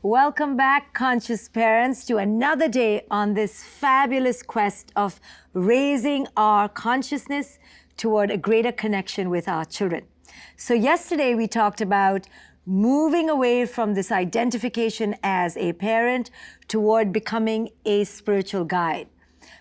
Welcome back, conscious parents, to another day on this fabulous quest of raising our consciousness toward a greater connection with our children. So yesterday we talked about moving away from this identification as a parent toward becoming a spiritual guide.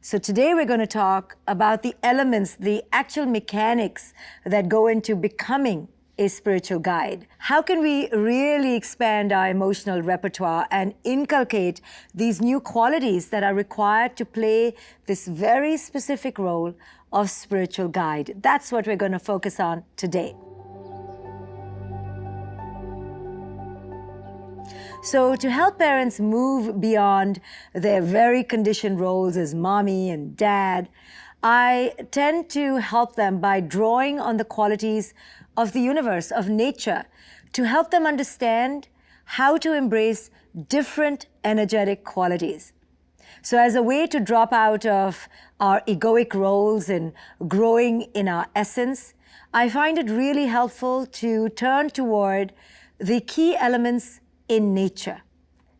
So today we're going to talk about the elements, the actual mechanics that go into becoming a spiritual guide. How can we really expand our emotional repertoire and inculcate these new qualities that are required to play this very specific role of spiritual guide? That's what we're going to focus on today. So to help parents move beyond their very conditioned roles as mommy and dad, I tend to help them by drawing on the qualities of the universe, of nature, to help them understand how to embrace different energetic qualities. So as a way to drop out of our egoic roles and growing in our essence, I find it really helpful to turn toward the key elements in nature.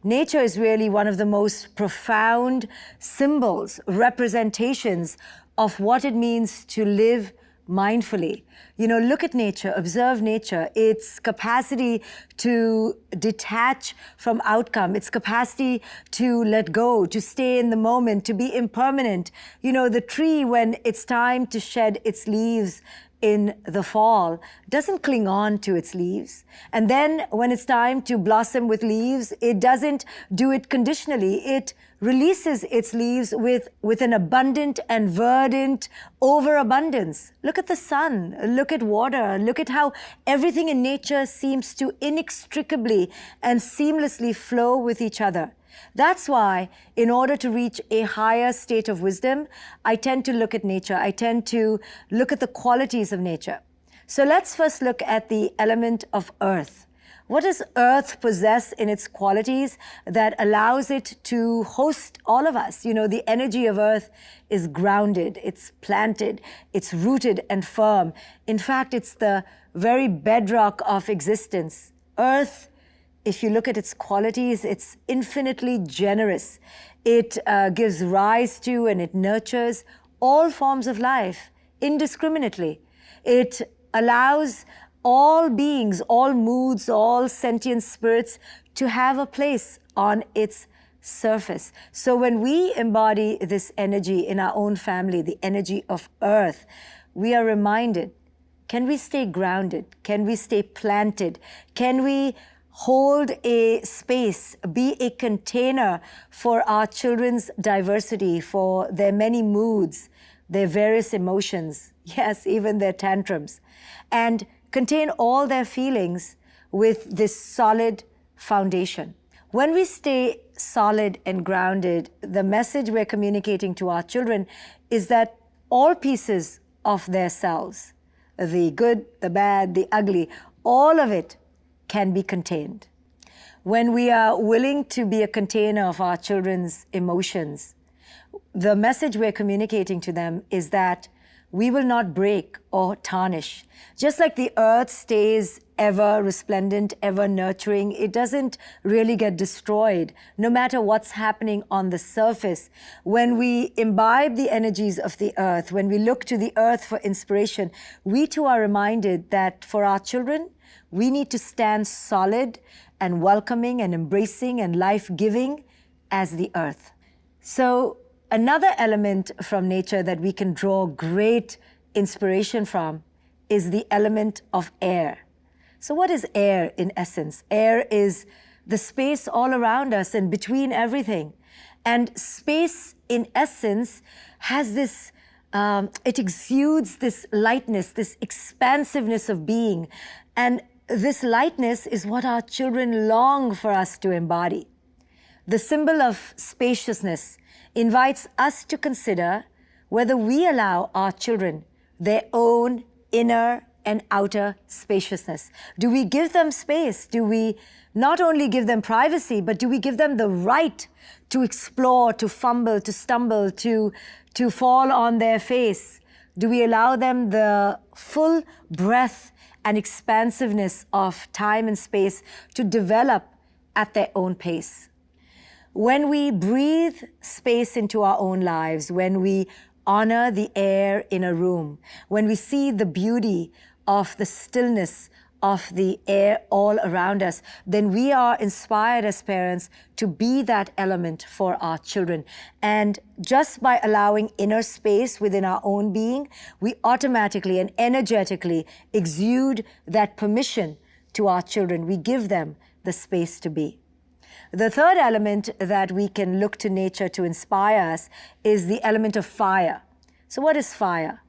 Nature is really one of the most profound symbols, representations of what it means to live mindfully. You know, look at nature, observe nature, its capacity to detach from outcome, its capacity to let go, to stay in the moment, to be impermanent. You know, the tree, when it's time to shed its leaves in the fall, doesn't cling on to its leaves. And then when it's time to blossom with leaves, it doesn't do it conditionally. It releases its leaves with an abundant and verdant overabundance. Look at the sun, look at water, look at how everything in nature seems to inextricably and seamlessly flow with each other. That's why, in order to reach a higher state of wisdom, I tend to look at nature. I tend to look at the qualities of nature. So let's first look at the element of earth. What does earth possess in its qualities that allows it to host all of us? You know, the energy of earth is grounded, it's planted, it's rooted and firm. In fact, it's the very bedrock of existence. Earth, if you look at its qualities, it's infinitely generous. It gives rise to and it nurtures all forms of life indiscriminately. It allows all beings, all moods, all sentient spirits to have a place on its surface. So when we embody this energy in our own family, the energy of earth, we are reminded, can we stay grounded? Can we stay planted? Can we hold a space, be a container for our children's diversity, for their many moods, their various emotions, yes, even their tantrums, and contain all their feelings with this solid foundation. When we stay solid and grounded, the message we're communicating to our children is that all pieces of their selves, the good, the bad, the ugly, all of it can be contained. When we are willing to be a container of our children's emotions, the message we're communicating to them is that we will not break or tarnish. Just like the earth stays ever resplendent, ever nurturing, it doesn't really get destroyed, no matter what's happening on the surface. When we imbibe the energies of the earth, when we look to the earth for inspiration, we too are reminded that for our children, we need to stand solid and welcoming and embracing and life-giving as the earth. So another element from nature that we can draw great inspiration from is the element of air. So what is air in essence? Air is the space all around us and between everything. And space in essence has this, it exudes this lightness, this expansiveness of being. And this lightness is what our children long for us to embody. The symbol of spaciousness invites us to consider whether we allow our children their own inner and outer spaciousness. Do we give them space? Do we not only give them privacy, but do we give them the right to explore, to fumble, to stumble, to fall on their face? Do we allow them the full breadth and expansiveness of time and space to develop at their own pace. When we breathe space into our own lives, when we honor the air in a room, when we see the beauty of the stillness of the air all around us, then we are inspired as parents to be that element for our children. And just by allowing inner space within our own being, we automatically and energetically exude that permission to our children. We give them the space to be. The third element that we can look to nature to inspire us is the element of fire. So what is fire?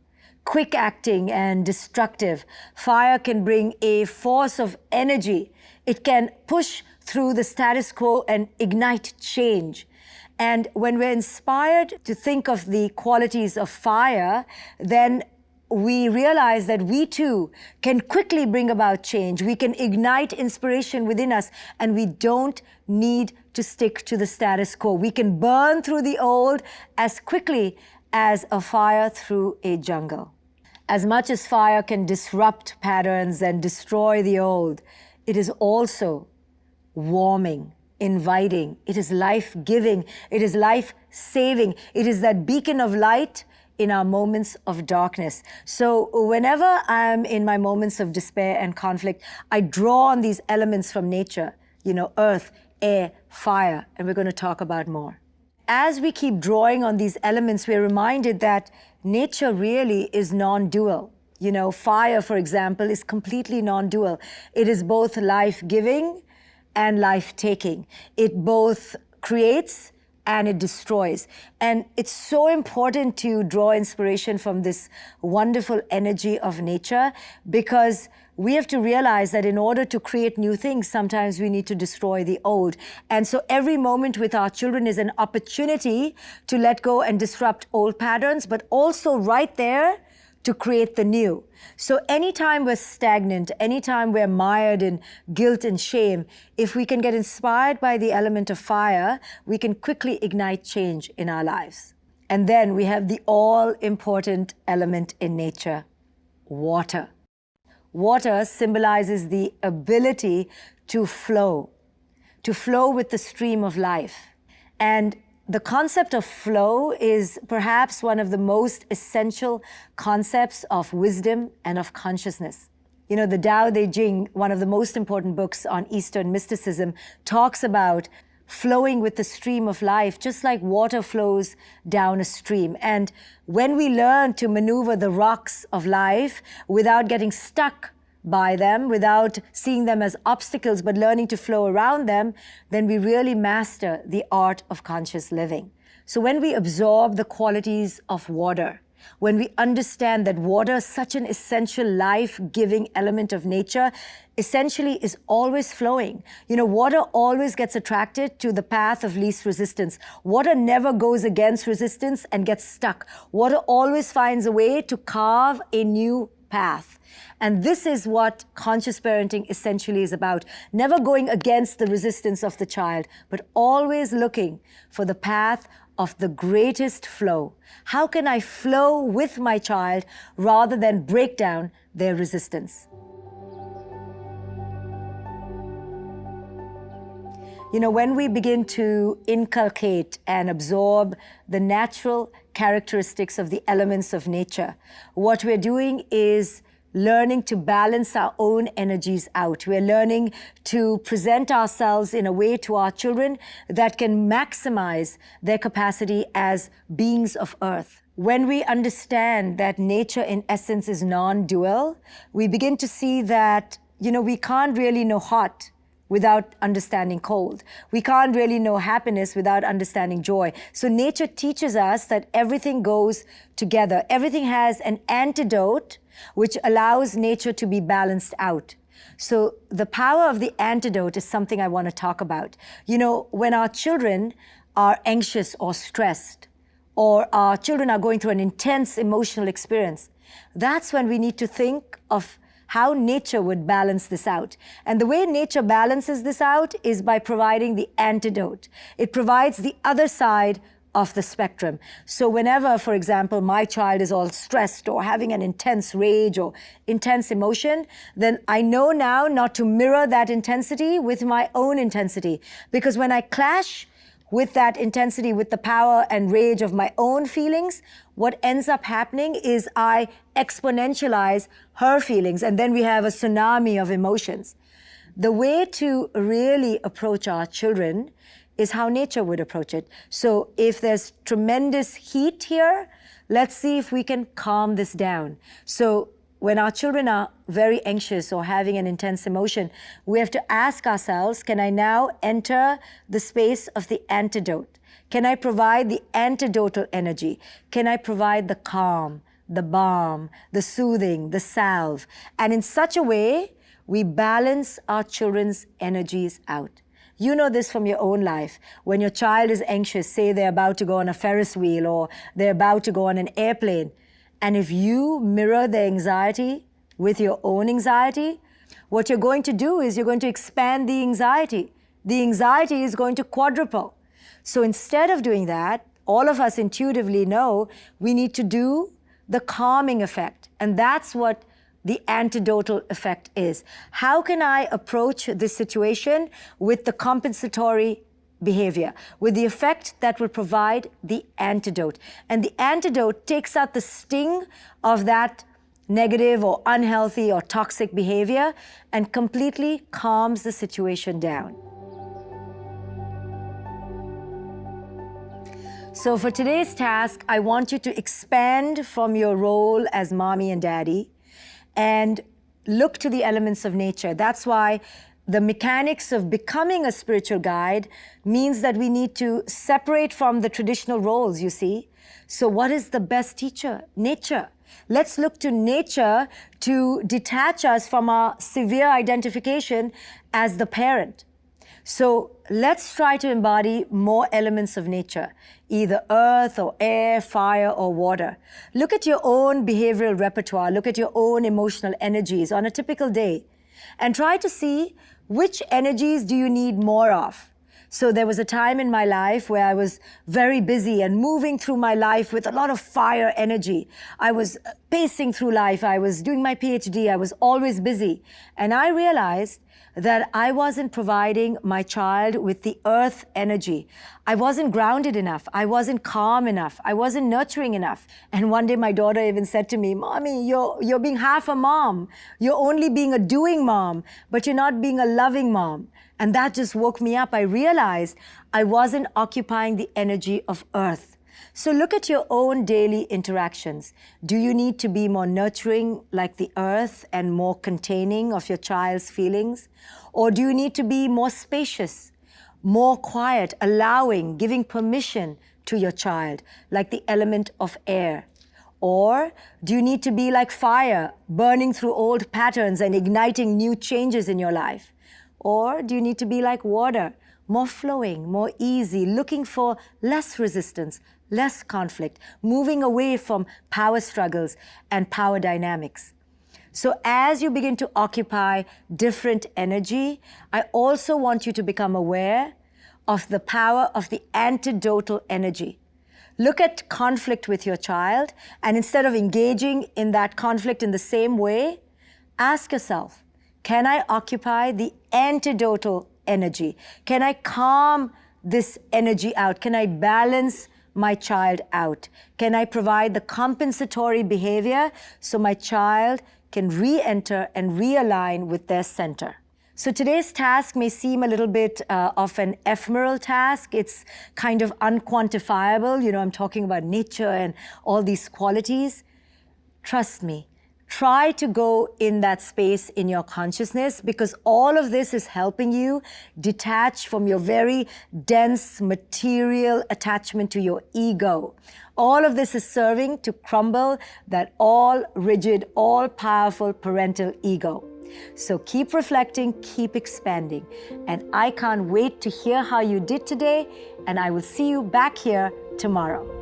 Quick acting and destructive. Fire can bring a force of energy. It can push through the status quo and ignite change. And when we're inspired to think of the qualities of fire, then we realize that we too can quickly bring about change. We can ignite inspiration within us, and we don't need to stick to the status quo. We can burn through the old as quickly as a fire through a jungle. As much as fire can disrupt patterns and destroy the old, it is also warming, inviting. It is life-giving. It is life-saving. It is that beacon of light in our moments of darkness. So whenever I'm in my moments of despair and conflict, I draw on these elements from nature, earth, air, fire, and we're going to talk about more. As we keep drawing on these elements, we're reminded that nature really is non-dual. Fire, for example, is completely non-dual. It is both life-giving and life-taking. It both creates and it destroys. And it's so important to draw inspiration from this wonderful energy of nature, because we have to realize that in order to create new things, sometimes we need to destroy the old. And so every moment with our children is an opportunity to let go and disrupt old patterns, but also right there to create the new. So anytime we're stagnant, anytime we're mired in guilt and shame, if we can get inspired by the element of fire, we can quickly ignite change in our lives. And then we have the all-important element in nature, water. Water symbolizes the ability to flow with the stream of life. And the concept of flow is perhaps one of the most essential concepts of wisdom and of consciousness. The Tao Te Ching, one of the most important books on Eastern mysticism, talks about flowing with the stream of life, just like water flows down a stream. And when we learn to maneuver the rocks of life without getting stuck by them, without seeing them as obstacles, but learning to flow around them, then we really master the art of conscious living. So when we absorb the qualities of water, when we understand that water is such an essential life-giving element of nature, essentially is always flowing. Water always gets attracted to the path of least resistance. Water never goes against resistance and gets stuck. Water always finds a way to carve a new path. And this is what conscious parenting essentially is about. Never going against the resistance of the child, but always looking for the path of the greatest flow. How can I flow with my child rather than break down their resistance? When we begin to inculcate and absorb the natural characteristics of the elements of nature, what we're doing is learning to balance our own energies out. We're learning to present ourselves in a way to our children that can maximize their capacity as beings of earth. When we understand that nature in essence is non-dual, we begin to see that, we can't really know hot without understanding cold. We can't really know happiness without understanding joy. So nature teaches us that everything goes together. Everything has an antidote which allows nature to be balanced out. So the power of the antidote is something I want to talk about. When our children are anxious or stressed, or our children are going through an intense emotional experience, that's when we need to think of how nature would balance this out. And the way nature balances this out is by providing the antidote. It provides the other side of the spectrum. So whenever, for example, my child is all stressed or having an intense rage or intense emotion, then I know now not to mirror that intensity with my own intensity. Because when I clash with that intensity, with the power and rage of my own feelings, what ends up happening is I exponentialize her feelings, and then we have a tsunami of emotions. The way to really approach our children is how nature would approach it. So if there's tremendous heat here, let's see if we can calm this down. So when our children are very anxious or having an intense emotion, we have to ask ourselves, can I now enter the space of the antidote? Can I provide the antidotal energy? Can I provide the calm, the balm, the soothing, the salve? And in such a way, we balance our children's energies out. You know this from your own life. When your child is anxious, say they're about to go on a Ferris wheel or they're about to go on an airplane, and if you mirror the anxiety with your own anxiety, what you're going to do is you're going to expand the anxiety. The anxiety is going to quadruple. So instead of doing that, all of us intuitively know we need to do the calming effect. And that's what the antidotal effect is. How can I approach this situation with the compensatory behavior, with the effect that will provide the antidote? And the antidote takes out the sting of that negative or unhealthy or toxic behavior and completely calms the situation down. So for today's task, I want you to expand from your role as mommy and daddy and look to the elements of nature. That's why the mechanics of becoming a spiritual guide means that we need to separate from the traditional roles, you see. So what is the best teacher? Nature. Let's look to nature to detach us from our severe identification as the parent. So let's try to embody more elements of nature, either earth or air, fire or water. Look at your own behavioral repertoire, look at your own emotional energies on a typical day, and try to see which energies do you need more of. So there was a time in my life where I was very busy and moving through my life with a lot of fire energy. I was pacing through life, I was doing my PhD, I was always busy. And I realized that I wasn't providing my child with the earth energy. I wasn't grounded enough. I wasn't calm enough. I wasn't nurturing enough. And one day my daughter even said to me, "Mommy, you're being half a mom. You're only being a doing mom, but you're not being a loving mom." And that just woke me up. I realized I wasn't occupying the energy of earth. So look at your own daily interactions. Do you need to be more nurturing like the earth and more containing of your child's feelings? Or do you need to be more spacious, more quiet, allowing, giving permission to your child, like the element of air? Or do you need to be like fire, burning through old patterns and igniting new changes in your life? Or do you need to be like water, more flowing, more easy, looking for less resistance, less conflict, moving away from power struggles and power dynamics? So as you begin to occupy different energy, I also want you to become aware of the power of the antidotal energy. Look at conflict with your child, and instead of engaging in that conflict in the same way, ask yourself, can I occupy the antidotal energy? Can I calm this energy out? Can I balance my child out? Can I provide the compensatory behavior so my child can re-enter and realign with their center? So today's task may seem a little bit of an ephemeral task. It's kind of unquantifiable. You know, I'm talking about nature and all these qualities. Trust me. Try to go in that space in your consciousness, because all of this is helping you detach from your very dense material attachment to your ego. All of this is serving to crumble that all rigid, all powerful parental ego. So keep reflecting, keep expanding. And I can't wait to hear how you did today, and I will see you back here tomorrow.